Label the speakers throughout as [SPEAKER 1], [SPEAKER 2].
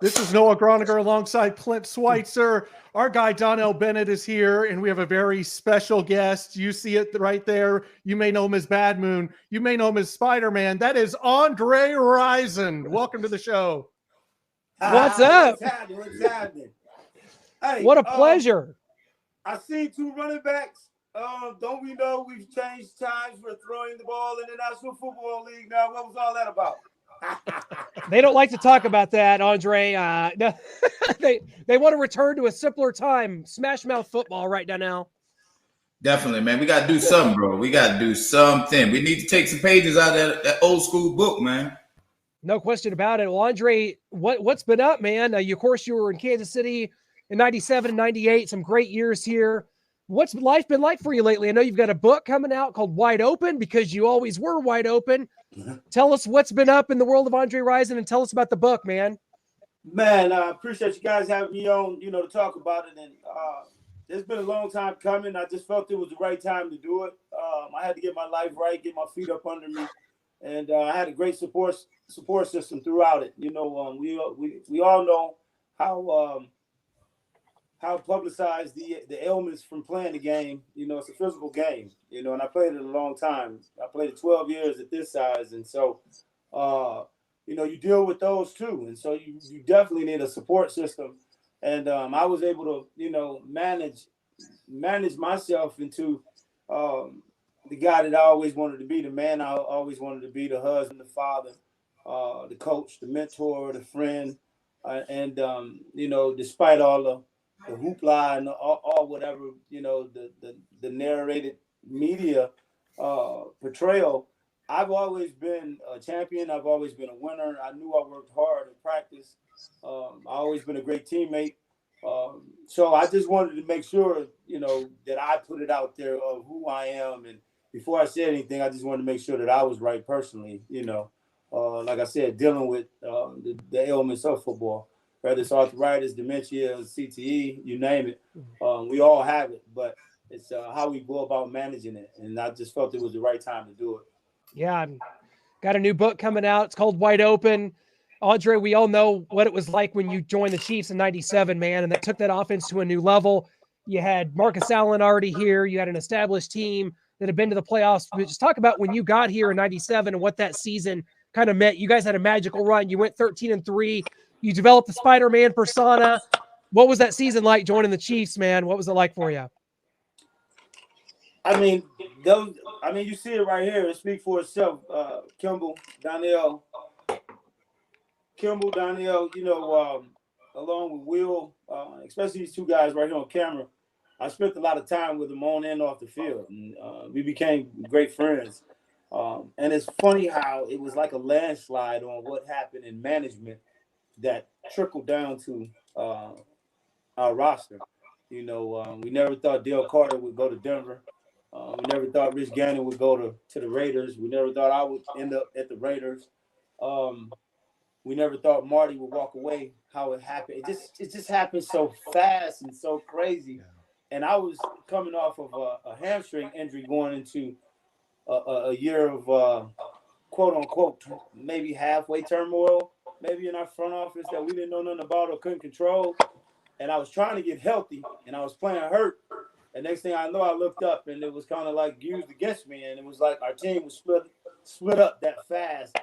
[SPEAKER 1] This is Noah Groniger alongside Clint Schweitzer. Our guy Donnell Bennett is here, and we have a very special guest. You see it right there. You may know him as Bad Moon. You may know him as Spider-Man. That is Andre Rison. Welcome to the show.
[SPEAKER 2] What's up?
[SPEAKER 3] What's happening? Hey,
[SPEAKER 2] What a pleasure.
[SPEAKER 3] I see two running backs. Don't we know we've changed times for throwing the ball in the National Football League now? What was all that about?
[SPEAKER 2] They don't like to talk about that, Andre. No, they want to return to a simpler time. Smash mouth football right now.
[SPEAKER 4] Definitely, man. We got to do something, bro. We got to do something. We need to take some pages out of that old school book, man.
[SPEAKER 2] No question about it. Well, Andre, what's been up, man? Of course, you were in Kansas City in 97 and 98, some great years here. What's life been like for you lately? I know you've got a book coming out called Wide Open because you always were wide open. Tell us what's been up in the world of Andre Rison and tell us about the book, man.
[SPEAKER 3] Man, I appreciate you guys having me on, to talk about it. And it's been a long time coming. I just felt it was the right time to do it. I had to get my life right, get my feet up under me. And I had a great support system throughout it. We all know how publicized the ailments from playing the game. It's a physical game, and I played it a long time. I played it 12 years at this size. And so, you deal with those too. And so you definitely need a support system. And I was able to, manage myself into the guy that I always wanted to be, the man I always wanted to be, the husband, the father, the coach, the mentor, the friend. Despite all the hoopla and all whatever, the narrated media portrayal, I've always been a champion. I've always been a winner. I knew I worked hard in practice. I've always been a great teammate. So I just wanted to make sure, that I put it out there of who I am. And before I said anything, I just wanted to make sure that I was right personally, like I said, dealing with the ailments of football. Whether it's arthritis, dementia, CTE, you name it, we all have it. But it's how we go about managing it. And I just felt it was the right time to do it.
[SPEAKER 2] Yeah, got a new book coming out. It's called Wide Open. Andre, we all know what it was like when you joined the Chiefs in 97, man, and that took that offense to a new level. You had Marcus Allen already here. You had an established team that had been to the playoffs. But just talk about when you got here in 97 and what that season kind of meant. You guys had a magical run. You went 13-3. You developed the Spider-Man persona. What was that season like joining the Chiefs, man? What was it like for you?
[SPEAKER 3] I mean, you see it right here. It speaks for itself. Kimble, Donnell, along with Will, especially these two guys right here on camera. I spent a lot of time with them on and off the field, and we became great friends. And it's funny how it was like a landslide on what happened in management that trickled down to our roster. We never thought Dale Carter would go to Denver. We never thought Rich Gannon would go to the Raiders. We never thought I would end up at the Raiders. We never thought Marty would walk away. How it happened, it just happened so fast and so crazy. And I was coming off of a hamstring injury going into a year of quote unquote maybe halfway turmoil, maybe in our front office that we didn't know nothing about or couldn't control. And I was trying to get healthy, and I was playing hurt. And next thing I know, I looked up, and it was kind of like used against me, and it was like our team was split up that fast,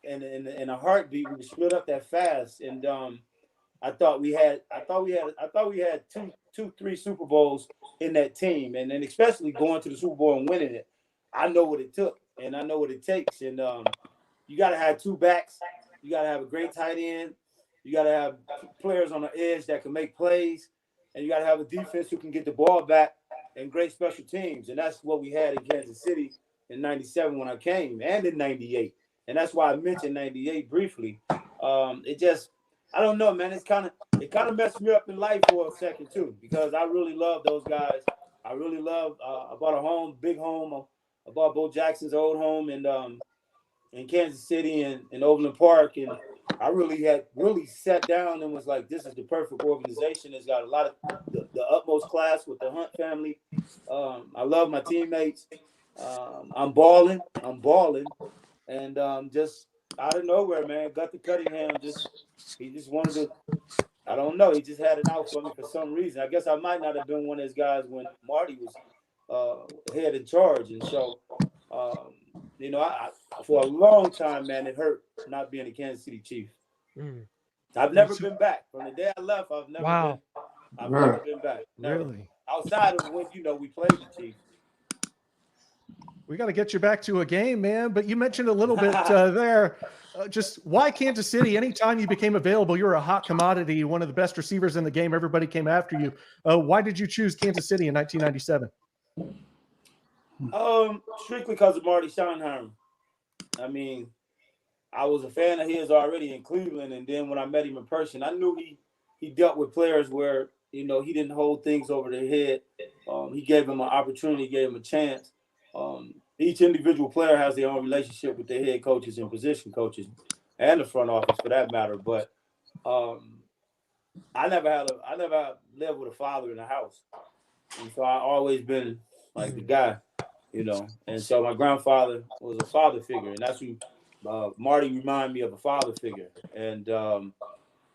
[SPEAKER 3] and in a heartbeat, we were split up that fast. And I thought we had three Super Bowls in that team, and then especially going to the Super Bowl and winning it. I know what it took, and I know what it takes. And you got to have two backs. You got to have a great tight end. You got to have players on the edge that can make plays. And you got to have a defense who can get the ball back and great special teams. And that's what we had in Kansas City in 97 when I came, and in 98. And that's why I mentioned 98 briefly. I don't know, man. It kind of messed me up in life for a second, too, because I really love those guys. I really love I bought a home, big home. I bought Bo Jackson's old home in Kansas City and in Overland Park. And I really sat down and was like, this is the perfect organization. It's got a lot of the utmost class with the Hunt family. I love my teammates. I'm balling. And just out of nowhere, man. Gunther Cunningham he just wanted to. I don't know. He just had it out for me for some reason. I guess I might not have been one of those guys when Marty was head in charge, and so you know, I for a long time, man, it hurt not being a Kansas City Chief. I've never been back from the day I left. I've never been back. Never.
[SPEAKER 1] Really?
[SPEAKER 3] Outside of when we played the Chiefs.
[SPEAKER 1] We got to get you back to a game, man. But you mentioned a little bit there, just why Kansas City? Anytime you became available, you were a hot commodity, one of the best receivers in the game. Everybody came after you. Why did you choose Kansas City in 1997?
[SPEAKER 3] Strictly because of Marty Schottenheimer. I mean, I was a fan of his already in Cleveland, and then when I met him in person, I knew he dealt with players where he didn't hold things over their head. He gave them an opportunity, gave them a chance. Each individual player has their own relationship with their head coaches and position coaches, and the front office for that matter. But I never lived with a father in the house, and so I always been like the guy, And so my grandfather was a father figure, and that's who Marty reminded me of, a father figure. And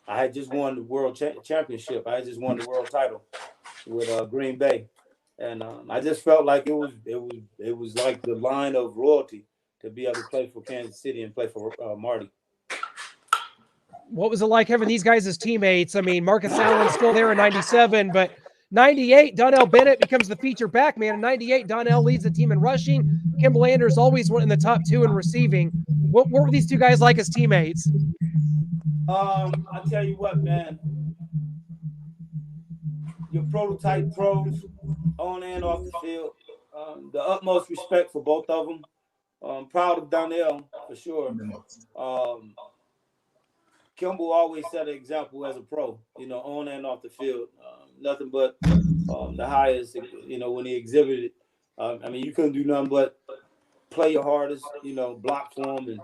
[SPEAKER 3] I had just won the world championship. I had just won the world title with Green Bay. And I just felt like it was like the line of royalty to be able to play for Kansas City and play for Marty.
[SPEAKER 2] What was it like having these guys as teammates? I mean, Marcus Allen's still there in 97, but 98, Donnell Bennett becomes the feature back man. In 98, Donnell leads the team in rushing. Kimble Anders always went in the top 2 in receiving. What were these two guys like as teammates?
[SPEAKER 3] I tell you what, man. Your prototype pros on and off the field. The utmost respect for both of them. Proud of Donnell for sure. Kimble always set an example as a pro, on and off the field. Nothing but the highest, when he exhibited. You couldn't do nothing but play your hardest, block for him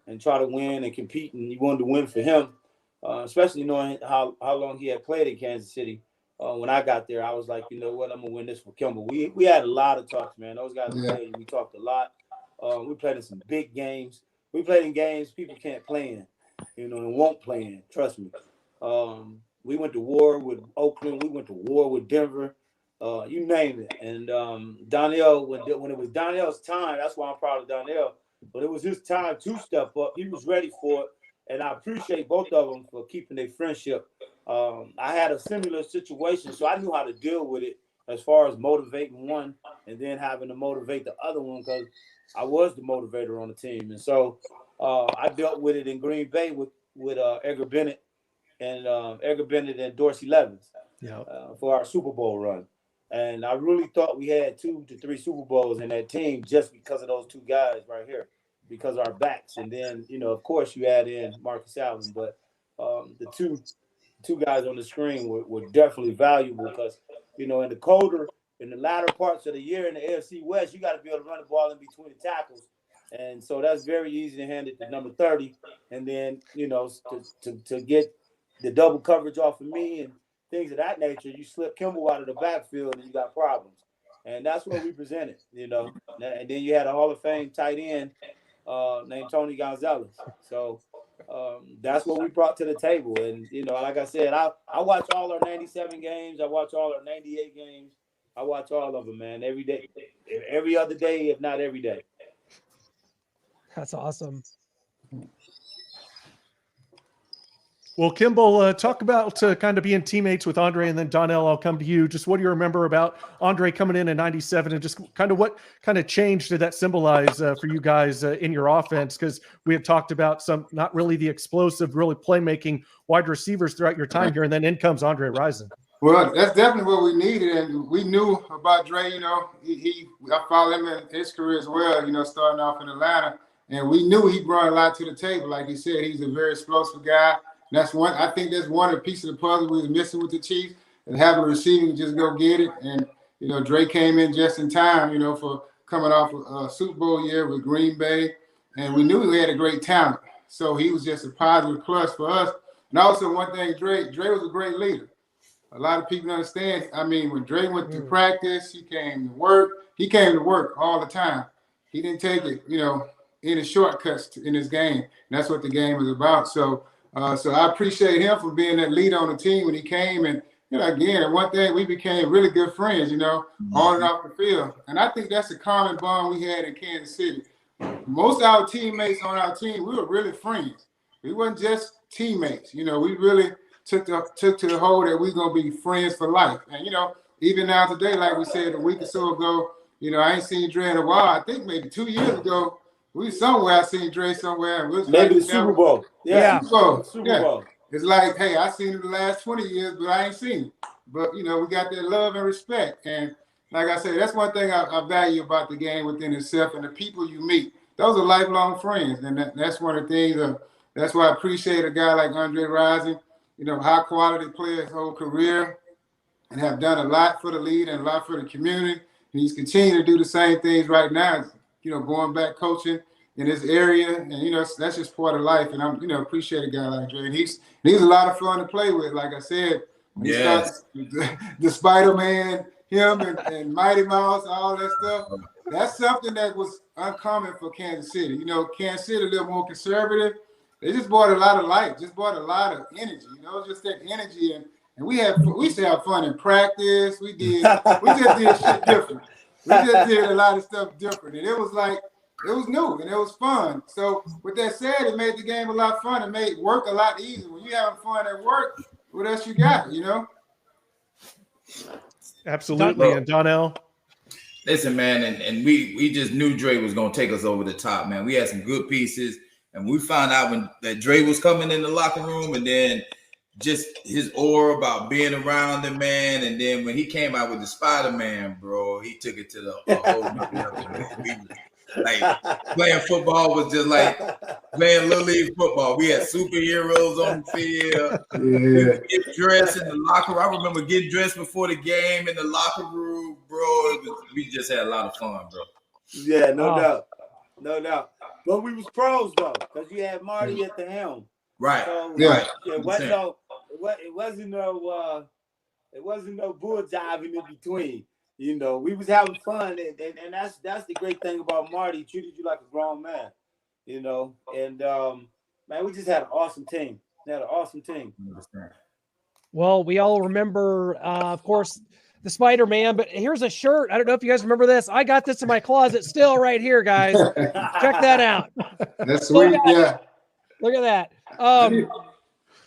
[SPEAKER 3] and try to win and compete. And you wanted to win for him, especially knowing how long he had played in Kansas City. When I got there, I was like, you know what, I'm going to win this for Kimble. We had a lot of talks, man. Those guys will tell you, we talked a lot. We played in some big games. We played in games people can't play in, and won't play in. Trust me. We went to war with Oakland. We went to war with Denver. You name it. And Donnell, when it was Donnell's time, that's why I'm proud of Donnell. But it was his time to step up. He was ready for it. And I appreciate both of them for keeping their friendship. I had a similar situation, so I knew how to deal with it as far as motivating one and then having to motivate the other one because I was the motivator on the team. And so I dealt with it in Green Bay with Edgar Bennett and Dorsey Levens for our Super Bowl run. And I really thought we had 2 to 3 Super Bowls in that team just because of those 2 guys right here, because of our backs. And then, of course, you add in Marcus Allen. But the two guys on the screen were definitely valuable because, in the latter parts of the year in the AFC West, you got to be able to run the ball in between the tackles. And so that's very easy to hand it to number 30. And then, to get the double coverage off of me and things of that nature, you slip Kimble out of the backfield and you got problems. And that's what we presented, And then you had a Hall of Fame tight end named Tony Gonzalez. So that's what we brought to the table. And, like I said, I watch all our 97 games. I watch all our 98 games. I watch all of them, man, every day, every other day, if not every day.
[SPEAKER 2] That's awesome.
[SPEAKER 1] Well, Kimble, talk about kind of being teammates with Andre, and then Donnell, I'll come to you. Just what do you remember about Andre coming in 97 and just kind of what kind of change did that symbolize for you guys in your offense? Because we had talked about some, not really the explosive, really playmaking wide receivers throughout your time here, and then in comes Andre Rison.
[SPEAKER 5] Well, that's definitely what we needed, and we knew about Dre. I followed him in his career as well. Starting off in Atlanta, and we knew he brought a lot to the table. Like he said, he's a very explosive guy. I think that's one of the pieces of the puzzle we was missing with the Chiefs, and having a receiving just go get it. And Dre came in just in time, for coming off a Super Bowl year with Green Bay, and we knew he had a great talent. So he was just a positive plus for us. And also one thing, Dre was a great leader. A lot of people understand. I mean, when Dre went to practice, he came to work. He came to work all the time. He didn't take it, any shortcuts in this game. And that's what the game is about. So I appreciate him for being that leader on the team when he came. And again, one thing, we became really good friends, on and off the field. And I think that's a common bond we had in Kansas City. Most of our teammates on our team, we were really friends. We wasn't just teammates. We really took to the whole that we're gonna be friends for life. And even now today, like we said a week or so ago, I ain't seen Dre in a while. I think maybe 2 years ago, we somewhere. I seen Dre somewhere. And
[SPEAKER 3] maybe the Super Bowl. Yeah.
[SPEAKER 5] Super Bowl. It's like, hey, I seen him the last 20 years, but I ain't seen him. But we got that love and respect. And like I said, that's one thing I value about the game within itself and the people you meet. Those are lifelong friends, and that's one of the things. That's why I appreciate a guy like Andre Rison. High quality player his whole career, and have done a lot for the league and a lot for the community. And he's continuing to do the same things right now. Going back coaching in this area, and that's just part of life. And I'm appreciate a guy like Dre. And he's a lot of fun to play with. Like I said, when he starts the Spider-Man, him and Mighty Mouse, all that stuff. That's something that was uncommon for Kansas City. Kansas City a little more conservative. They just brought a lot of life, just brought a lot of energy. Just that energy, and we used to have fun in practice. We just did shit different. We just did a lot of stuff different, and it was new and it was fun. So with that said, it made the game a lot fun. It made work a lot easier. When you having fun at work, what else you got?
[SPEAKER 1] Absolutely, and Donnell.
[SPEAKER 4] Listen, man, and we just knew Dre was gonna take us over the top, man. We had some good pieces, and we found out that Dre was coming in the locker room, and then just his aura about being around the man, and then when he came out with the Spider-Man, bro, he took it to the whole level. Like playing football was just like playing little league football. We had superheroes on the field. We would get dressed in the locker room. I remember getting dressed before the game in the locker room, bro. We just had a lot of fun, bro.
[SPEAKER 3] Yeah, no doubt. But we was pros though, because you had Marty at the helm.
[SPEAKER 4] Right.
[SPEAKER 3] So,
[SPEAKER 4] right.
[SPEAKER 3] It wasn't no bull jiving in between. We was having fun, and that's the great thing about Marty. He treated you like a grown man, and man, we just had an awesome team.
[SPEAKER 2] Well, we all remember, of course, the Spider-Man, but here's a shirt. I don't know if you guys remember this. I got this in my closet still right here, guys. Check that out.
[SPEAKER 5] That's sweet. Yeah.
[SPEAKER 2] Look at that.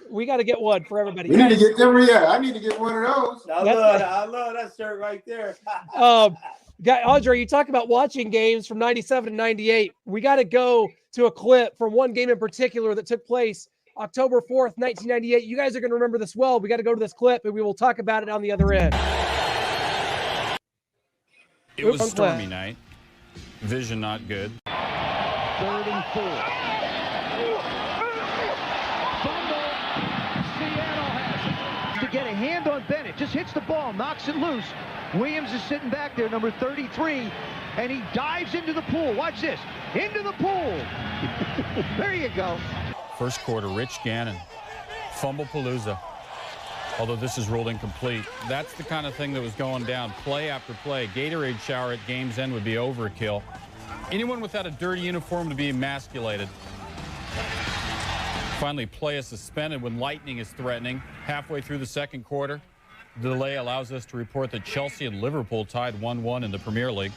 [SPEAKER 2] We got to get one for everybody.
[SPEAKER 5] We need to get them. Yeah, I need to get one of those.
[SPEAKER 3] I love that shirt right there.
[SPEAKER 2] Andre, you talk about watching games from 97 to 98. We got to go to a clip from one game in particular that took place October 4th, 1998. You guys are going to remember this well. We got to go to this clip, and we will talk about it on the other end.
[SPEAKER 6] It was a stormy night. Vision not good.
[SPEAKER 7] 3rd and 4. To get a hand on Bennett, just hits the ball, knocks it loose. Williams is sitting back there, number 33, and he dives into the pool. Watch this, into the pool. There you go.
[SPEAKER 6] First quarter, Rich Gannon, Fumble-palooza. Although this is ruled incomplete. That's the kind of thing that was going down play after play. Gatorade shower at game's end would be overkill. Anyone without a dirty uniform to be emasculated. Finally, play is suspended when lightning is threatening. Halfway through the second quarter, the delay allows us to report that Chelsea and Liverpool tied 1-1 in the Premier League.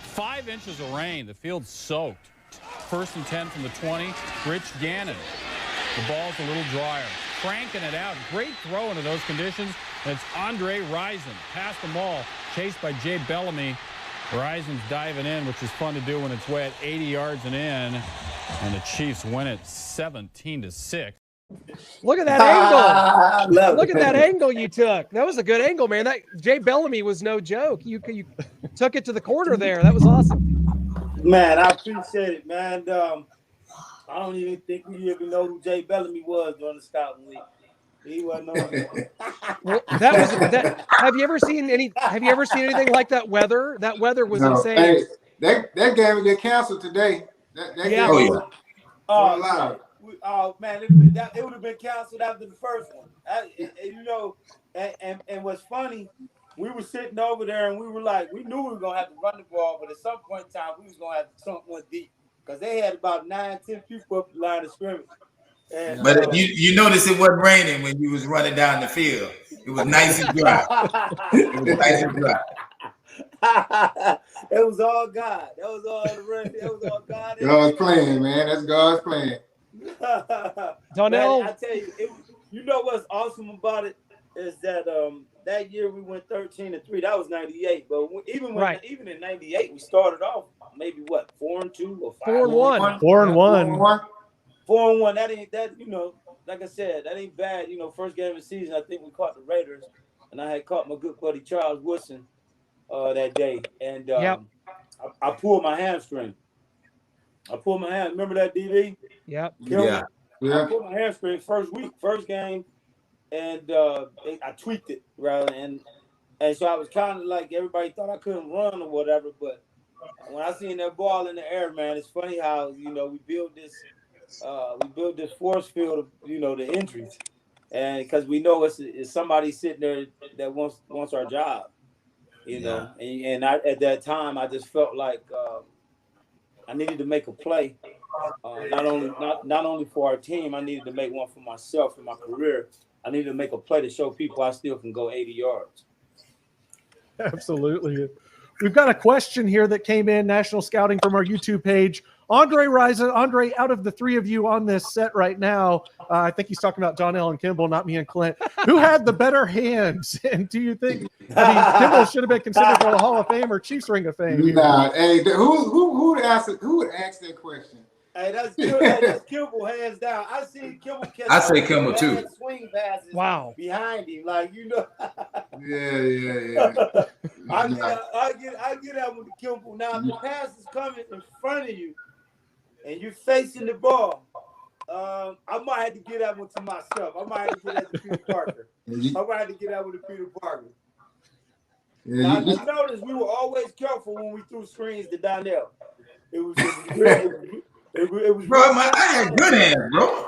[SPEAKER 6] 5 inches of rain, the field's soaked. 1st and 10 from the 20, Rich Gannon. The ball's a little drier, cranking it out. Great throw into those conditions, and it's Andre Rison. Past them all, chased by Jay Bellamy. Rison's diving in, which is fun to do when it's wet, 80 yards and in. And the Chiefs win it 17-6.
[SPEAKER 2] Look at that angle. Look at that angle you took. That was a good angle, man. That Jay Bellamy was no joke. You took it to the corner there. That was awesome.
[SPEAKER 3] Man, I appreciate it, man. I don't even think we even know who Jay Bellamy was during the scouting week. He wasn't on.
[SPEAKER 2] Well, have you ever seen anything like that weather? That weather was insane.
[SPEAKER 5] Hey, that game will get canceled today.
[SPEAKER 3] Oh man, it would have been canceled after the first one. And what's funny, we were sitting over there and we were like, we knew we were gonna have to run the ball, but at some point in time, we was gonna have to trump one deep because they had about 9, 10 people up the line of scrimmage. And,
[SPEAKER 4] But you notice it wasn't raining when you was running down the field. It was nice and dry. It was nice and dry.
[SPEAKER 3] It was all God. That was all the rain. That was all God.
[SPEAKER 5] God's plan, man. That's God's plan.
[SPEAKER 2] Donnell,
[SPEAKER 3] Man, I tell you, you know what's awesome about it is that that year we went 13-3. That was 98. But even in 98, we started off maybe what 4-2 or
[SPEAKER 2] 4-1.
[SPEAKER 1] 4-1.
[SPEAKER 3] 4-1. That ain't that. You know, like I said, that ain't bad. You know, first game of the season, I think we caught the Raiders, and I had caught my good buddy Charles Woodson that day, and I pulled my hamstring. Remember that, DB?
[SPEAKER 2] Yep.
[SPEAKER 3] Yeah. I pulled my hamstring first game, and I tweaked it rather, and so I was kind of like everybody thought I couldn't run or whatever. But when I seen that ball in the air, man, it's funny how we build this force field of the injuries, and because we know it's somebody sitting there that wants our job. And I, at that time, I just felt like I needed to make a play, not only for our team. I needed to make one for myself in my career. I needed to make a play to show people I still can go 80 yards.
[SPEAKER 1] Absolutely. We've got a question here that came in, National Scouting, from our YouTube page. Andre Rison, Andre, out of the three of you on this set right now, I think he's talking about Donnell and Kimble, not me and Clint. Who had the better hands? And do you think, Kimble should have been considered for the Hall of Fame or Chiefs Ring of Fame?
[SPEAKER 5] Nah, hey, who would ask that question?
[SPEAKER 3] Hey, that's Kimble, hands down. I see Kimble catch.
[SPEAKER 4] I say Kimble too.
[SPEAKER 3] Swing passes.
[SPEAKER 2] Wow.
[SPEAKER 3] Behind him, like
[SPEAKER 5] Yeah.
[SPEAKER 3] I get out with the Kimble. Now, if the pass is coming in front of you, and you're facing the ball, I might have to get that one to myself. I might have to get that to Peter Parker. I might have to get that one to Peter Parker. Now, I just noticed we were always careful when we threw screens to Donnell. It was
[SPEAKER 4] Bro, I had good hands, bro.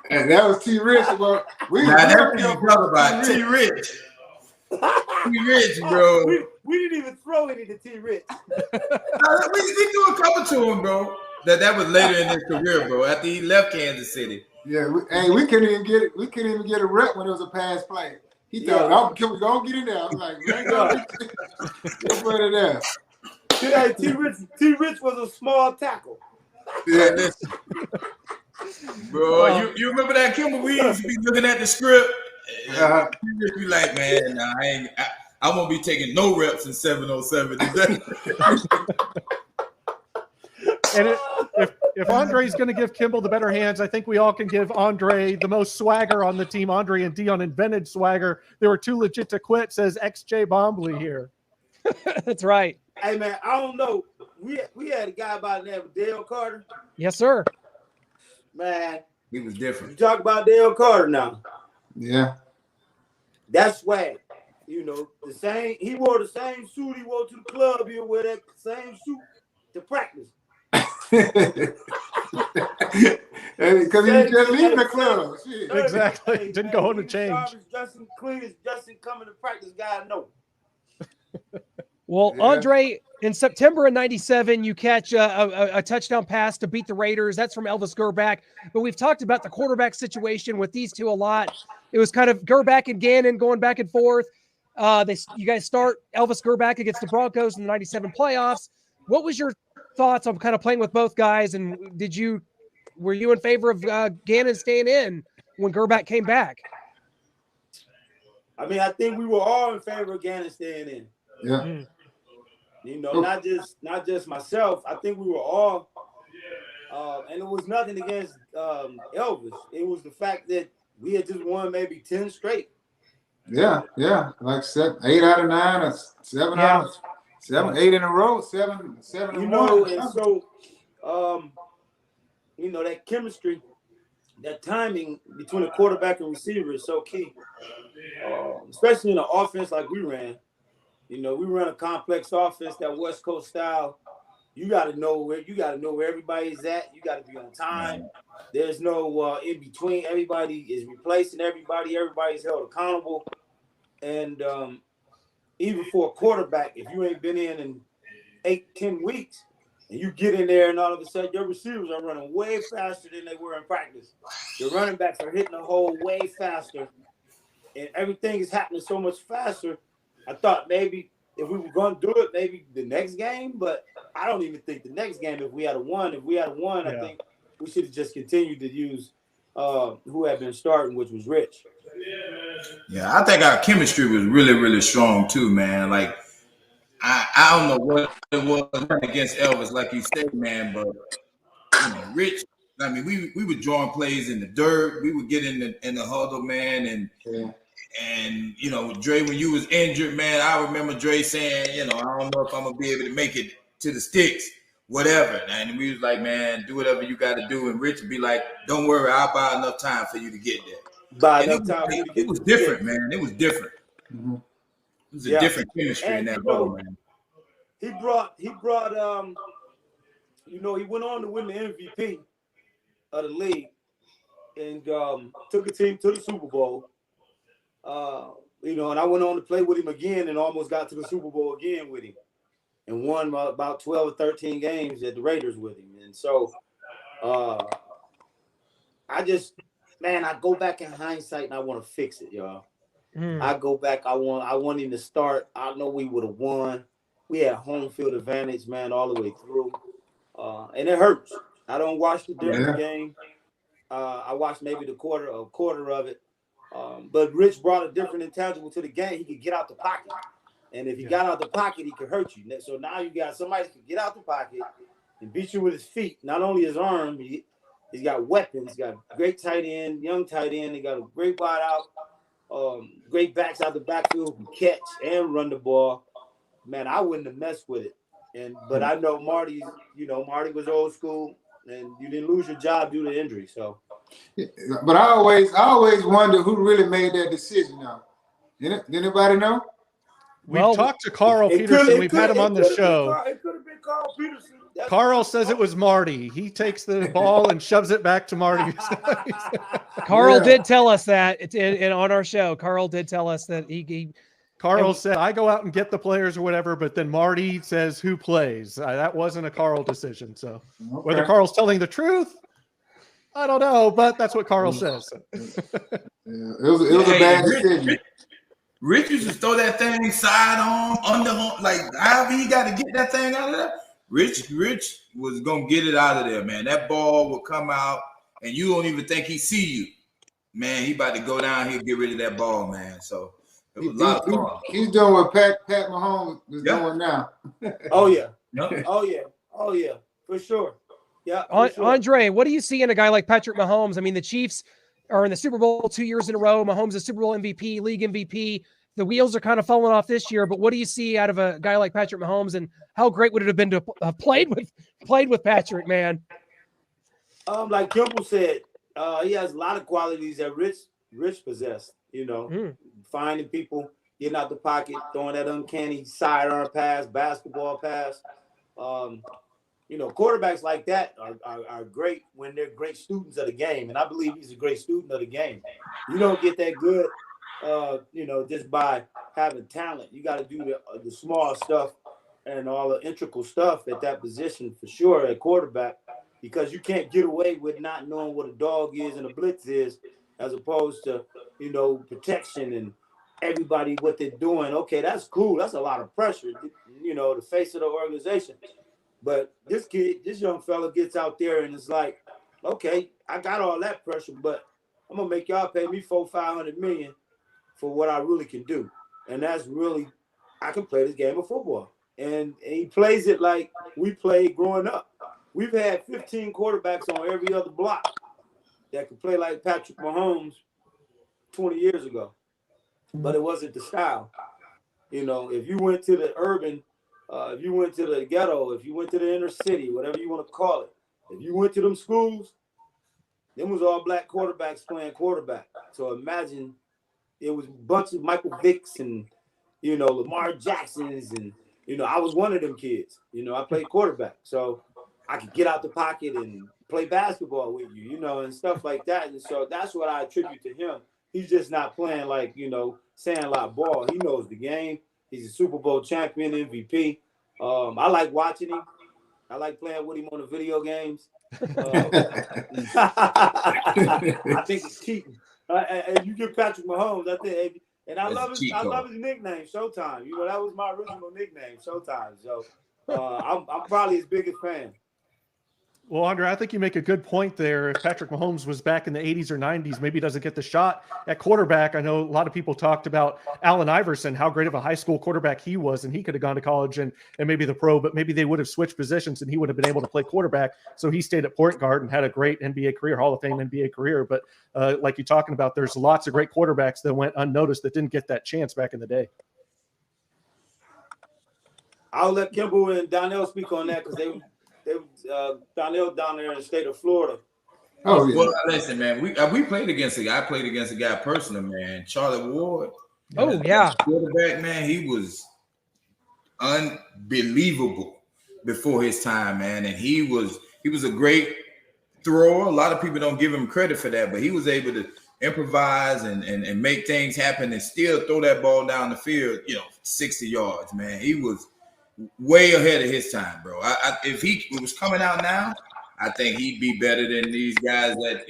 [SPEAKER 5] And that was T. Rich. Well,
[SPEAKER 4] that's what you talk about. T. Rich. T. Rich, bro.
[SPEAKER 3] We didn't even throw any to T. Rich.
[SPEAKER 4] We threw a couple to him, bro. That was later in his career, bro. After he left Kansas City.
[SPEAKER 5] Yeah, we couldn't even get it. We couldn't even get a rep when it was a pass play. He thought, "Can we go get in there?" I was like, "Let's put it there."
[SPEAKER 3] Hey, T. Rich was a small tackle.
[SPEAKER 5] Yeah,
[SPEAKER 4] bro, you remember that, Kimble? We used to be looking at the script. And you be like, man, nah, I won't be taking no reps in 707 today.
[SPEAKER 1] And if Andre's going to give Kimble the better hands, I think we all can give Andre the most swagger on the team. Andre and Dion invented swagger. They were too legit to quit, says XJ Bombley here.
[SPEAKER 2] That's right.
[SPEAKER 3] Hey, man, I don't know. We had a guy by the name of Dale Carter.
[SPEAKER 2] Yes, sir.
[SPEAKER 3] Man.
[SPEAKER 4] He was different.
[SPEAKER 3] You talk about Dale Carter now.
[SPEAKER 5] Yeah.
[SPEAKER 3] That's swag. The same. He wore the same suit he wore to the club. He'll wear that same suit to practice.
[SPEAKER 5] Because he just leaving the club.
[SPEAKER 1] Exactly. Didn't go on to change.
[SPEAKER 3] Justin clean as Justin coming to practice, guy know.
[SPEAKER 2] Well, Andre, in September of '97, you catch a touchdown pass to beat the Raiders. That's from Elvis Gerback. But we've talked about the quarterback situation with these two a lot. It was kind of Gerback and Gannon going back and forth. You guys start Elvis Gerback against the Broncos in the '97 playoffs. What was your thoughts on kind of playing with both guys? And were you in favor of Gannon staying in when Gerback came back?
[SPEAKER 3] I mean, I think we were all in favor of Gannon staying in.
[SPEAKER 5] Yeah.
[SPEAKER 3] Not just myself. I think we were all, and it was nothing against Elvis. It was the fact that we had just won maybe 10 straight.
[SPEAKER 5] Yeah, like 8 out of 9 or 7 out of 7, 8 in a row, 7 in a row.
[SPEAKER 3] And so, that chemistry, that timing between the quarterback and receiver is so key, especially in an offense like we ran. We run a complex offense, that West Coast style. You got to know where everybody's at. You got to be on time. There's no in between. Everybody is replacing everybody. Everybody's held accountable. And even for a quarterback, if you ain't been in 8-10 weeks, And you get in there, and all of a sudden, your receivers are running way faster than they were in practice. Your running backs are hitting the hole way faster, and everything is happening so much faster. I thought maybe if we were going to do it, maybe the next game, but I don't even think the next game, if we had won, I think we should have just continued to use who had been starting, which was Rich.
[SPEAKER 4] Yeah, I think our chemistry was really, really strong too, man. Like, I don't know what it was against Elvis, like you said, man, but Rich. I mean, we were drawing plays in the dirt. We would get in the huddle, man, and Dre, when you was injured, man, I remember Dre saying, I don't know if I'm gonna be able to make it to the sticks, whatever. And we was like, man, do whatever you got to do. And Rich would be like, don't worry, I'll buy enough time for you to get there. It was different, man. It was different.
[SPEAKER 5] Mm-hmm.
[SPEAKER 4] It was a different chemistry in that ball, man.
[SPEAKER 3] He brought he went on to win the MVP of the league and took a team to the Super Bowl. And I went on to play with him again and almost got to the Super Bowl again with him and won about 12 or 13 games at the Raiders with him. And so I go back in hindsight and I want to fix it, y'all. I go back. I want him to start. I know we would have won. We had home field advantage, man, all the way through. And it hurts. I don't watch the Denver game. I watched maybe a quarter of it. But Rich brought a different intangible to the game. He could get out the pocket. And if he got out the pocket, he could hurt you. So now you got somebody who can get out the pocket and beat you with his feet. Not only his arm, he's got weapons. He's got a great tight end, young tight end. He got a great wide out, great backs out the backfield who can catch and run the ball. Man, I wouldn't have messed with it. But I know Marty was old school, and you didn't lose your job due to injury. So,
[SPEAKER 5] but I always wonder who really made that decision. Now, did anybody know?
[SPEAKER 1] We've talked to Carl Peterson. We've had him on the show.
[SPEAKER 3] It could have been Carl Peterson.
[SPEAKER 1] Carl says it was Marty. He takes the ball and shoves it back to Marty.
[SPEAKER 2] Carl did tell us that on our show. Carl did tell us that
[SPEAKER 1] Carl said, I go out and get the players or whatever, but then Marty says who plays. That wasn't a Carl decision. So whether Carl's telling the truth, I don't know, but that's what Carl says.
[SPEAKER 5] It was a bad decision.
[SPEAKER 4] Rich used to throw that thing side on, under, like however he got to get that thing out of there. Rich was going to get it out of there, man. That ball will come out, and you don't even think he see you. Man, he about to go down here and get rid of that ball, man. So it was a lot of fun.
[SPEAKER 5] He's doing what Pat Mahomes is doing now.
[SPEAKER 3] Oh, yeah.
[SPEAKER 4] Yep.
[SPEAKER 3] Oh, yeah. For sure. Yeah.
[SPEAKER 2] Andre, what do you see in a guy like Patrick Mahomes? I mean, the Chiefs are in the Super Bowl 2 years in a row. Mahomes is Super Bowl MVP, league MVP. The wheels are kind of falling off this year, but what do you see out of a guy like Patrick Mahomes, and how great would it have been to have played with Patrick, man?
[SPEAKER 3] Like Kimble said, he has a lot of qualities that Rich possessed, finding people, getting out the pocket, throwing that uncanny sidearm pass, basketball pass. Quarterbacks like that are great when they're great students of the game. And I believe he's a great student of the game. You don't get that good, just by having talent. You got to do the small stuff and all the integral stuff at that position for sure at quarterback, because you can't get away with not knowing what a dog is and a blitz is, as opposed to, protection and everybody, what they're doing. Okay, that's cool. That's a lot of pressure, the face of the organization. But this young fella gets out there and it's like, okay, I got all that pressure, but I'm gonna make y'all pay me $400-500 million for what I really can do. And that's really, I can play this game of football. And he plays it like we played growing up. We've had 15 quarterbacks on every other block that could play like Patrick Mahomes 20 years ago. But it wasn't the style. If you went to the urban, if you went to the ghetto, if you went to the inner city, whatever you want to call it, if you went to them schools, them was all black quarterbacks playing quarterback. So imagine it was a bunch of Michael Vicks and, Lamar Jacksons. And, I was one of them kids. I played quarterback. So I could get out the pocket and play basketball with you, and stuff like that. And so that's what I attribute to him. He's just not playing like, sandlot ball. He knows the game. He's a Super Bowl champion, MVP. I like watching him. I like playing with him on the video games. I think it's cheating. And you get Patrick Mahomes, I think, and I love his nickname, Showtime. You know, that was my original nickname, Showtime. So I'm probably his biggest fan.
[SPEAKER 1] Well, Andre, I think you make a good point there. If Patrick Mahomes was back in the 80s or 90s, maybe he doesn't get the shot at quarterback. I know a lot of people talked about Allen Iverson, how great of a high school quarterback he was, and he could have gone to college and maybe the pro, but maybe they would have switched positions and he would have been able to play quarterback. So he stayed at point guard and had a great NBA career, Hall of Fame NBA career. But like you're talking about, there's lots of great quarterbacks that went unnoticed that didn't get that chance back in the day.
[SPEAKER 3] I'll let Kimble and Donnell speak on that because Donnell down there in the state of Florida.
[SPEAKER 5] Oh, yeah.
[SPEAKER 4] Well, listen, man, we played against a guy. I played against a guy personally, man, Charlie Ward.
[SPEAKER 2] Oh, yeah.
[SPEAKER 4] Quarterback, man, he was unbelievable before his time, man. And he was a great thrower. A lot of people don't give him credit for that, but he was able to improvise and make things happen and still throw that ball down the field, 60 yards, man. He was way ahead of his time, bro. If he was coming out now, I think he'd be better than these guys that,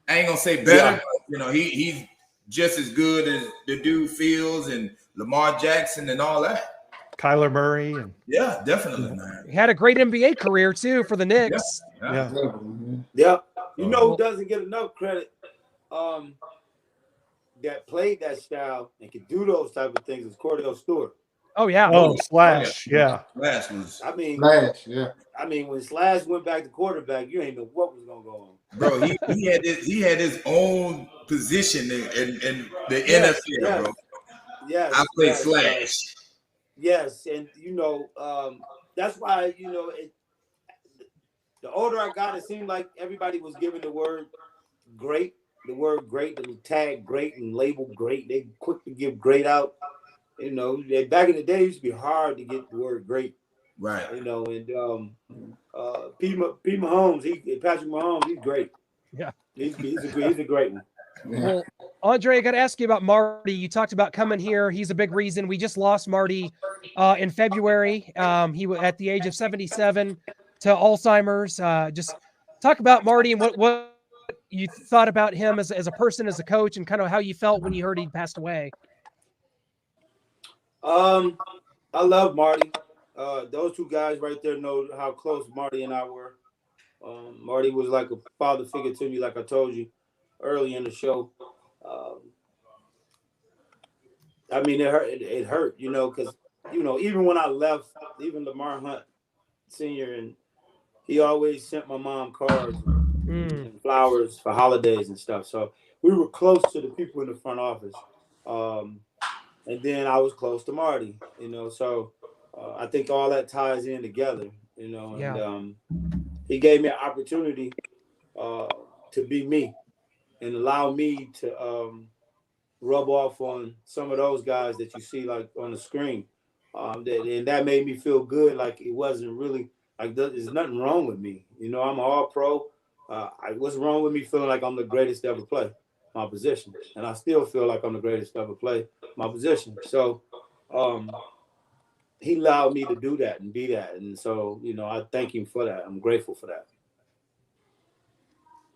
[SPEAKER 4] I ain't gonna say better, but, he's just as good as the dude Fields and Lamar Jackson and all that.
[SPEAKER 1] Kyler Murray.
[SPEAKER 4] Yeah, definitely, man.
[SPEAKER 2] He had a great NBA career, too, for the Knicks.
[SPEAKER 1] Yeah.
[SPEAKER 3] You know who doesn't get enough credit that played that style and could do those type of things is Cordell Stewart.
[SPEAKER 2] Oh, yeah.
[SPEAKER 1] Oh, Slash. Yeah.
[SPEAKER 4] Slash was.
[SPEAKER 3] I mean, when Slash went back to quarterback, you ain't know what was gonna go on.
[SPEAKER 4] Bro, he had his own position in the NFL, bro.
[SPEAKER 3] Yes.
[SPEAKER 4] I played Slash.
[SPEAKER 3] Yes, and that's why the older I got, it seemed like everybody was giving the word great, the tag great and label great. They quick to give great out. Back in the day, it used to be hard to get the word great.
[SPEAKER 4] Right.
[SPEAKER 3] And Patrick Mahomes, he's great.
[SPEAKER 2] Yeah.
[SPEAKER 3] He's a great one.
[SPEAKER 2] Well, Andre, I got to ask you about Marty. You talked about coming here. He's a big reason. We just lost Marty in February. He was at the age of 77 to Alzheimer's. Just talk about Marty and what you thought about him as a person, as a coach, and kind of how you felt when you heard he'd passed away.
[SPEAKER 3] I love Marty. Those two guys right there know how close Marty and I were. Marty was like a father figure to me, like I told you early in the show. I mean, it hurt, because, even when I left, even Lamar Hunt Sr., and he always sent my mom cards and flowers for holidays and stuff. So we were close to the people in the front office. And then I was close to Marty, so I think all that ties in together, and he gave me an opportunity to be me and allow me to rub off on some of those guys that you see like on the screen. And that made me feel good. Like it wasn't really like there's nothing wrong with me. I'm an all pro. What's wrong with me feeling like I'm the greatest to ever play my position? And I still feel like I'm the greatest to ever play my position. So he allowed me to do that and be that. And so, I thank him for that. I'm grateful for that.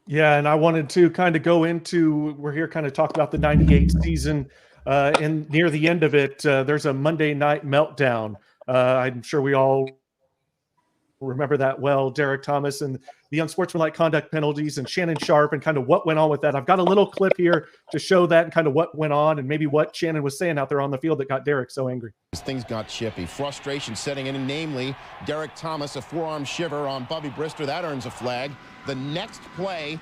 [SPEAKER 1] Yeah, and I wanted to kind of go into, we're here kind of talk about the 98 season, and near the end of it, there's a Monday night meltdown. I'm sure we all remember that well, Derek Thomas and the unsportsmanlike conduct penalties and Shannon Sharpe and kind of what went on with that. I've got a little clip here to show that and kind of what went on and maybe what Shannon was saying out there on the field that got Derek so angry.
[SPEAKER 8] Things got chippy. Frustration setting in, namely Derek Thomas, a forearm shiver on Bubby Brister. That earns a flag. The next play,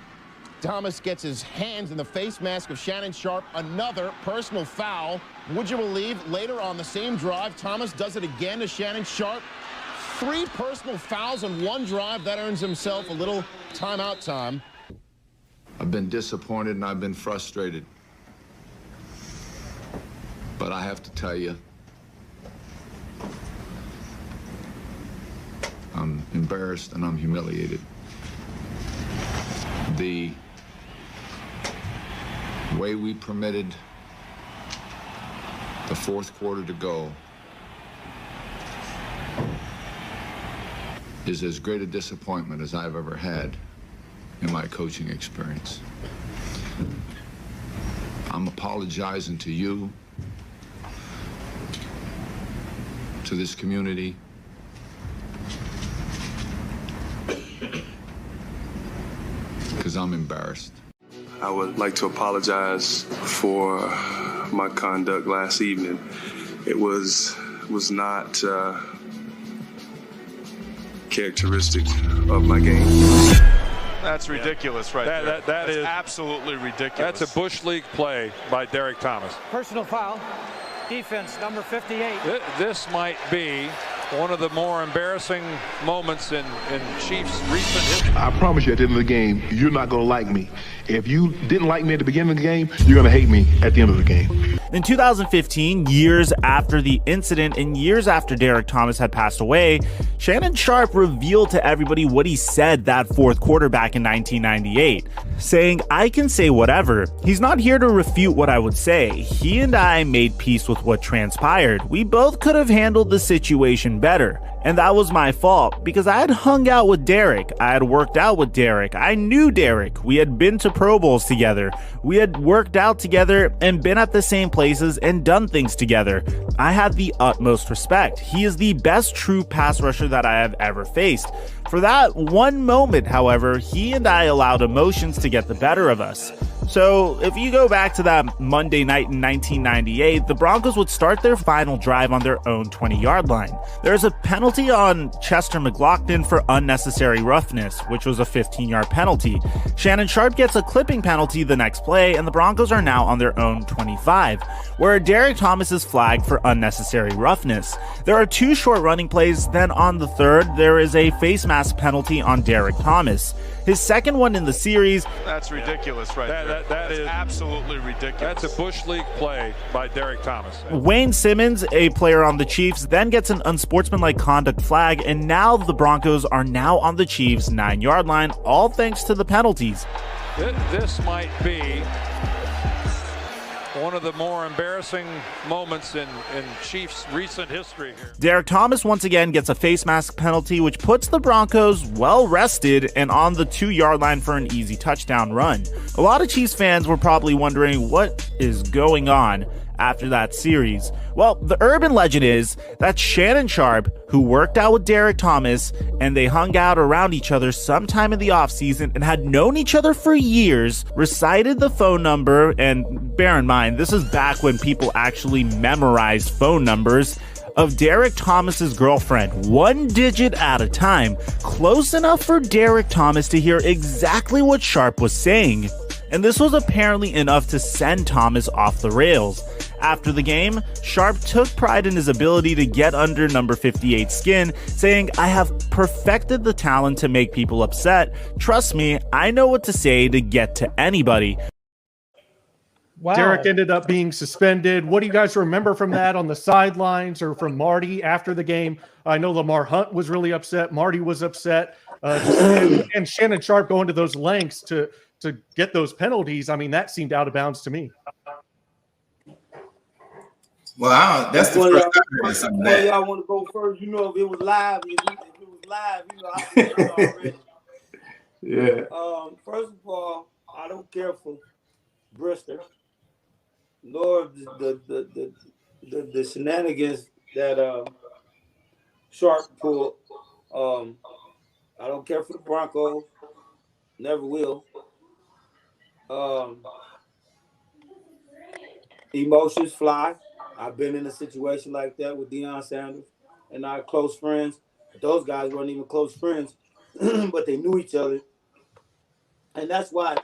[SPEAKER 8] Thomas gets his hands in the face mask of Shannon Sharpe. Another personal foul. Would you believe later on the same drive, Thomas does it again to Shannon Sharpe? 3 personal fouls on one drive. That earns himself a little timeout time.
[SPEAKER 9] I've been disappointed and I've been frustrated. But I have to tell you, I'm embarrassed and I'm humiliated. The way we permitted the fourth quarter to go is as great a disappointment as I've ever had in my coaching experience. I'm apologizing to you, to this community, because I'm embarrassed.
[SPEAKER 10] I would like to apologize for my conduct last evening. It was not characteristic of my game.
[SPEAKER 11] That's ridiculous, right there. That is absolutely ridiculous. That's a Bush League play by Derek Thomas.
[SPEAKER 12] Personal foul. Defense, number 58.
[SPEAKER 11] This might be one of the more embarrassing moments in Chiefs' recent history.
[SPEAKER 13] I promise you, at the end of the game, you're not going to like me. If you didn't like me at the beginning of the game, you're going to hate me at the end of the game.
[SPEAKER 14] In 2015, years after the incident and years after Derek Thomas had passed away, Shannon Sharpe revealed to everybody what he said that fourth quarter back in 1998, saying, "I can say whatever. He's not here to refute what I would say. He and I made peace with what transpired. We both could have handled the situation better. And that was my fault, because I had hung out with Derek. I had worked out with Derek. I knew Derek. We had been to Pro Bowls together. We had worked out together and been at the same places and done things together. I had the utmost respect. He is the best true pass rusher that I have ever faced. For that one moment, however, he and I allowed emotions to get the better of us." So if you go back to that Monday night in 1998, the Broncos would start their final drive on their own 20-yard line. There's a penalty on Chester McLaughlin for unnecessary roughness, which was a 15-yard penalty. Shannon Sharpe gets a clipping penalty the next play, and the Broncos are now on their own 25, where Derek Thomas is flagged for unnecessary roughness. There are two short running plays, then on the third, there is a face mask penalty on Derek Thomas. His second one in the series.
[SPEAKER 11] That's ridiculous, right there. That is absolutely ridiculous. That's a Bush League play by Derek Thomas.
[SPEAKER 14] Wayne Simmons, a player on the Chiefs, then gets an unsportsmanlike conduct flag, and now the Broncos are now on the Chiefs' 9-yard line, all thanks to the penalties.
[SPEAKER 11] This might be one of the more embarrassing moments in Chiefs' recent history here.
[SPEAKER 14] Derek Thomas once again gets a face mask penalty, which puts the Broncos well rested and on the 2-yard line for an easy touchdown run. A lot of Chiefs fans were probably wondering what is going on after that series. Well, the urban legend is that Shannon Sharpe, who worked out with Derek Thomas, and they hung out around each other sometime in the offseason and had known each other for years, recited the phone number, and bear in mind, this is back when people actually memorized phone numbers, of Derek Thomas's girlfriend, one digit at a time, close enough for Derek Thomas to hear exactly what Sharpe was saying. And this was apparently enough to send Thomas off the rails. After the game, Sharpe took pride in his ability to get under number 58's skin, saying, "I have perfected the talent to make people upset. Trust me, I know what to say to get to anybody."
[SPEAKER 2] Wow.
[SPEAKER 1] Derek ended up being suspended. What do you guys remember from that on the sidelines or from Marty after the game? I know Lamar Hunt was really upset. Marty was upset. And Shannon Sharpe going to those lengths to get those penalties. I mean, that seemed out of bounds to me.
[SPEAKER 4] Well, that's the first time I heard something like that.
[SPEAKER 3] Y'all want to go first? You know, if it was live, you know, I feel it already.
[SPEAKER 5] Yeah.
[SPEAKER 3] First of all, I don't care for Brister, nor the shenanigans that Sharpe pulled. I don't care for the Broncos. Never will. Emotions fly. I've been in a situation like that with Deion Sanders and our close friends. Those guys weren't even close friends, but they knew each other. And that's why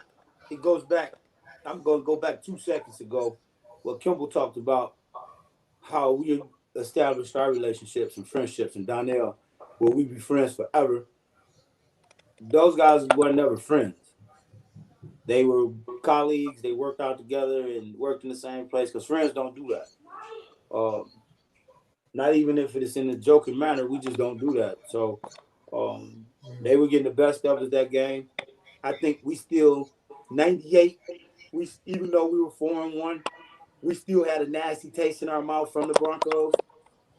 [SPEAKER 3] it goes back. I'm going to go back 2 seconds ago where Kimble talked about how we established our relationships and friendships, and Donnell, will we be friends forever? Those guys were never friends. They were colleagues. They worked out together and worked in the same place, because friends don't do that. Not even if it is in a joking manner, we just don't do that. So they were getting the best of us that game. I think we still, 98, even though we were 4-1, we still had a nasty taste in our mouth from the Broncos.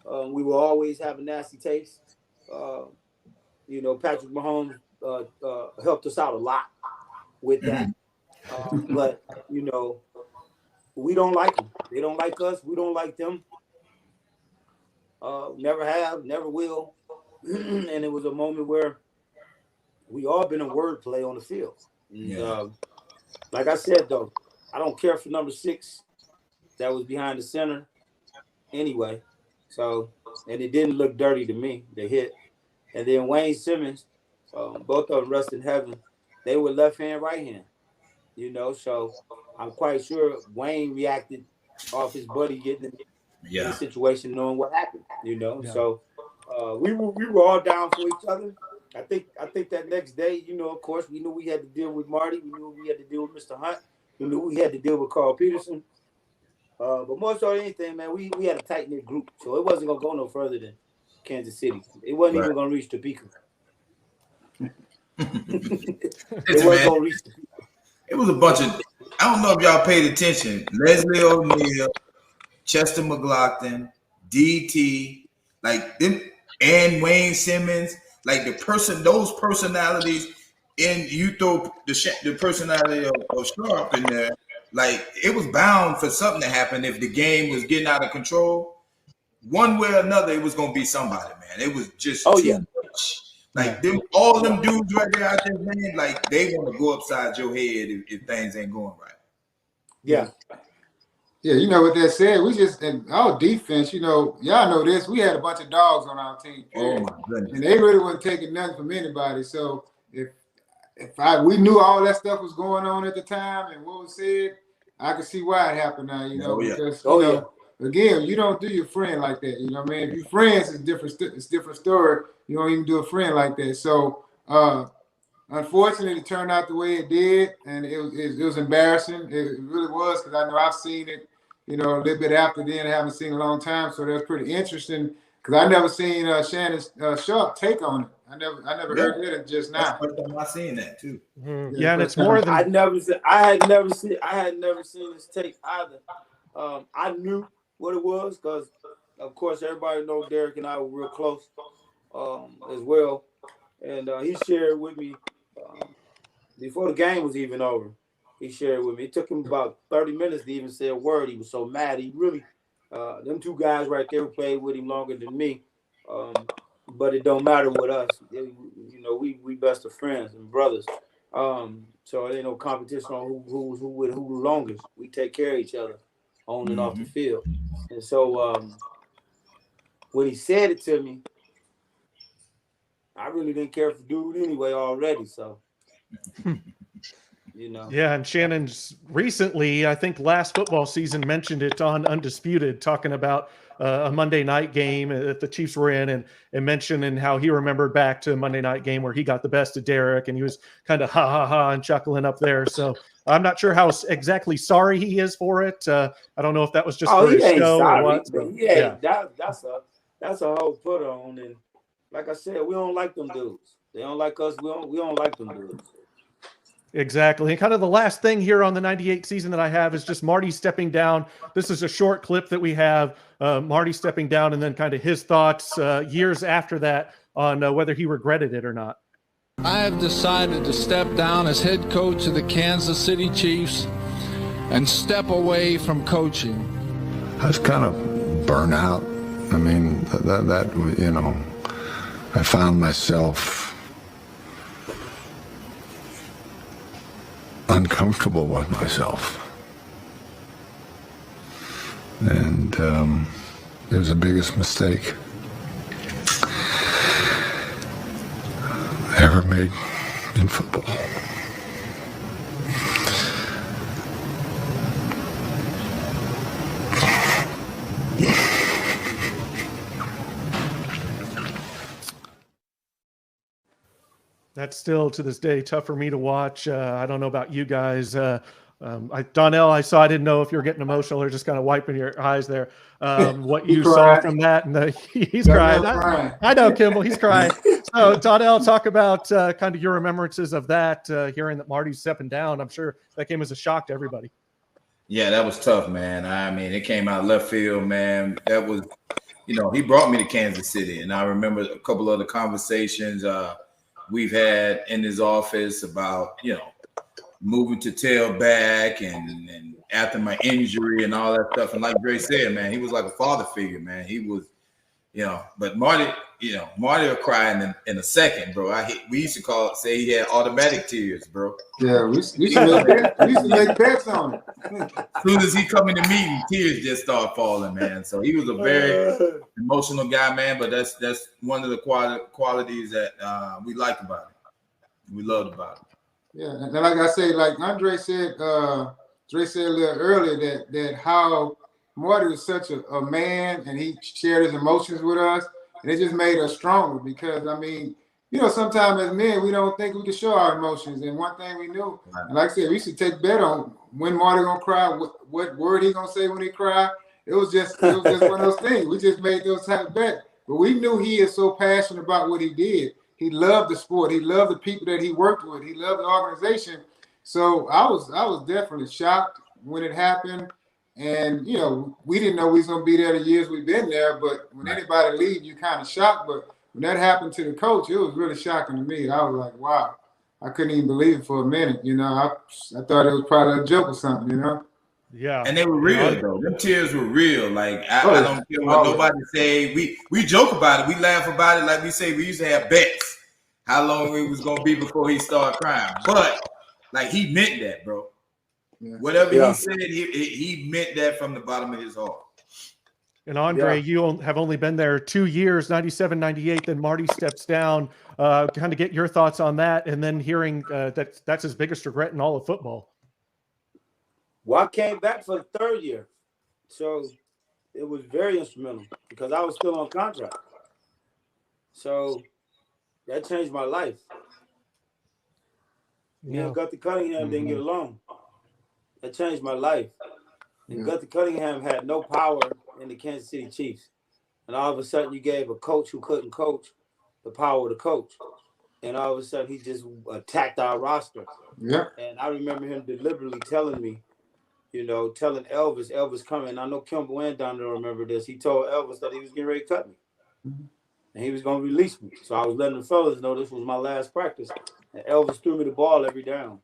[SPEAKER 3] We will always have a nasty taste. You know, Patrick Mahomes helped us out a lot with that. But, you know, we don't like them. They don't like us. We don't like them. Never have, never will. And it was a moment where we all been in wordplay on the field. And, like I said, though, I don't care for number 6 that was behind the center anyway. So, and it didn't look dirty to me, the hit. And then Wayne Simmons, both of them rest in heaven. They were left hand, right hand, you know. So I'm quite sure Wayne reacted off his buddy getting in the situation, knowing what happened, you know. Yeah. So we were all down for each other. I think that next day, you know, of course, we knew we had to deal with Marty. We knew we had to deal with Mr. Hunt. We knew we had to deal with Carl Peterson. But more so than anything, man, we had a tight-knit group. So it wasn't going to go no further than Kansas City. It wasn't even going to reach Topeka. It wasn't going to reach Topeka.
[SPEAKER 4] It was a bunch of, I don't know if y'all paid attention. Leslie O'Neal, Chester McLaughlin, DT, like them, and Wayne Simmons, like those personalities, and you throw the personality of Sharp in there, like it was bound for something to happen if the game was getting out of control. One way or another, it was gonna be somebody, man. It was just too much. Like all them dudes right there out there, man, like they want to go upside your head if things ain't going right.
[SPEAKER 5] Yeah. Yeah, you know, with that said, we just, and our defense, you know, y'all know this, we had a bunch of dogs on our team.
[SPEAKER 4] Oh my goodness.
[SPEAKER 5] And they really weren't taking nothing from anybody. So if we knew all that stuff was going on at the time and what was said, I could see why it happened now, you know, because you know, again, you don't do your friend like that. You know what I mean? If you're friends, it's different story. You don't even do a friend like that. So unfortunately, it turned out the way it did, and it was embarrassing. It really was, because I know I've seen it, you know, a little bit after then. I haven't seen it in a long time, so that's pretty interesting. Because I never seen Shannon Sharp take on it. I never heard it just now.
[SPEAKER 4] That's the first time I seen that too.
[SPEAKER 1] Mm-hmm. Yeah, and it's more than
[SPEAKER 3] I had never seen his take either. I knew what it was because, of course, everybody knows Derek and I were real close as well. And he shared with me before the game was even over. He shared with me. It took him about 30 minutes to even say a word. He was so mad. He really, them two guys right there who played with him longer than me. But it don't matter with us. You know, we best of friends and brothers. So it ain't no competition on who longest. We take care of each other on and off the field. And so when he said it to me, I really didn't care for dude anyway already. So, you know.
[SPEAKER 1] Yeah, and Shannon's recently, I think last football season, mentioned it on Undisputed, talking about a Monday night game that the Chiefs were in, and mentioning how he remembered back to a Monday night game where he got the best of Derek, and he was kind of ha and chuckling up there. So I'm not sure how exactly sorry he is for it. I don't know if that was just for his show or what. So,
[SPEAKER 3] that's a whole put on. And like I said, we don't like them dudes. They don't like us. We don't like them dudes.
[SPEAKER 1] Exactly. And kind of the last thing here on the 98 season that I have is just Marty stepping down. This is a short clip that we have, Marty stepping down, and then kind of his thoughts years after that on whether he regretted it or not.
[SPEAKER 15] I have decided to step down as head coach of the Kansas City Chiefs and step away from coaching.
[SPEAKER 9] I was kind of burnt out. I mean, that you know, I found myself uncomfortable with myself. And it was the biggest mistake I ever made in football.
[SPEAKER 1] That's still to this day tough for me to watch. I don't know about you guys. Donnell, I didn't know if you were getting emotional or just kind of wiping your eyes there. What you saw from that, and he's crying. I know, Kimble, he's crying. So, Donnell, talk about kind of your remembrances of that, hearing that Marty's stepping down. I'm sure that came as a shock to everybody.
[SPEAKER 4] Yeah, that was tough, man. I mean, it came out left field, man. That was he brought me to Kansas City, and I remember a couple of the conversations we've had in his office about, moving to tailback and after my injury and all that stuff. And like Dre said, man, he was like a father figure, man. He was, but Marty will cry in a second, bro. We used to say he had automatic tears, bro.
[SPEAKER 5] Yeah, we used to make bets on it.
[SPEAKER 4] As soon as he come in the meeting, tears just start falling, man. So he was a very emotional guy, man. But that's one of the qualities that we liked about him. We loved about him.
[SPEAKER 5] Yeah, and like I say, like Andre said, Dre said a little earlier that how Marty was such a man, and he shared his emotions with us, and it just made us stronger. Because I mean, sometimes as men we don't think we can show our emotions. And one thing we knew, and like I said, we used to take bet on when Marty gonna cry, what word he gonna say when he cried. It was just one of those things. We just made those type of bets. But we knew he is so passionate about what he did. He loved the sport. He loved the people that he worked with. He loved the organization. So I was definitely shocked when it happened. And, we didn't know we was going to be there the years we've been there. But when anybody leaves, you kind of shocked. But when that happened to the coach, it was really shocking to me. I was like, wow. I couldn't even believe it for a minute. I thought it was probably a joke or something,
[SPEAKER 1] Yeah.
[SPEAKER 4] And they were real, though. Them tears were real. Like, I don't care what nobody say. We joke about it. We laugh about it. Like we say, we used to have bets how long it was going to be before he started crying. But, like, he meant that, bro. Yeah. Whatever he said, he meant that from the bottom of his heart.
[SPEAKER 1] And Andre, you have only been there 2 years, 97, 98. Then Marty steps down. Kind of get your thoughts on that. And then hearing that's his biggest regret in all of football.
[SPEAKER 3] Well, I came back for the third year. So it was very instrumental because I was still on contract. So that changed my life. Me and Guthrie Cunningham didn't get along. That changed my life. And Guthrie Cunningham had no power in the Kansas City Chiefs. And all of a sudden you gave a coach who couldn't coach the power to coach. And all of a sudden he just attacked our roster.
[SPEAKER 5] Yeah.
[SPEAKER 3] And I remember him deliberately telling me, telling Elvis coming. I know Kimble and Donnell remember this. He told Elvis that he was getting ready to cut me. And he was going to release me. So I was letting the fellas know this was my last practice. And Elvis threw me the ball every down.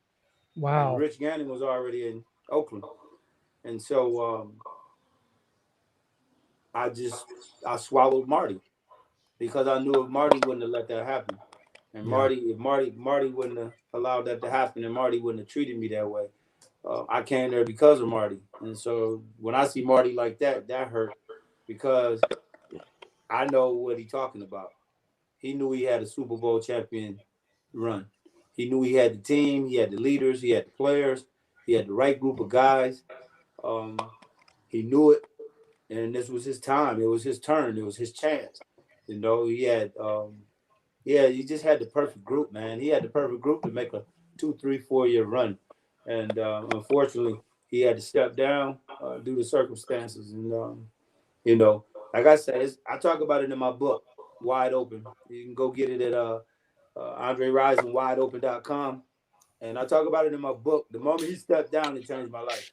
[SPEAKER 2] Wow.
[SPEAKER 3] And Rich Gannon was already in Oakland. And so I swallowed Marty because I knew if Marty wouldn't have let that happen. And if Marty wouldn't have allowed that to happen and Marty wouldn't have treated me that way, I came there because of Marty. And so when I see Marty like that, that hurt because I know what he's talking about. He knew he had a Super Bowl champion run. He knew he had the team, he had the leaders, he had the players, he had the right group of guys. He knew it, and this was his time. It was his turn. It was his chance. He had, he just had the perfect group, man. He had the perfect group to make a 2, 3, 4 year run. And unfortunately, he had to step down due to circumstances. And, like I said, I talk about it in my book, Wide Open. You can go get it at Andre Rison, wideopen.com. And I talk about it in my book. The moment he stepped down, it changed my life.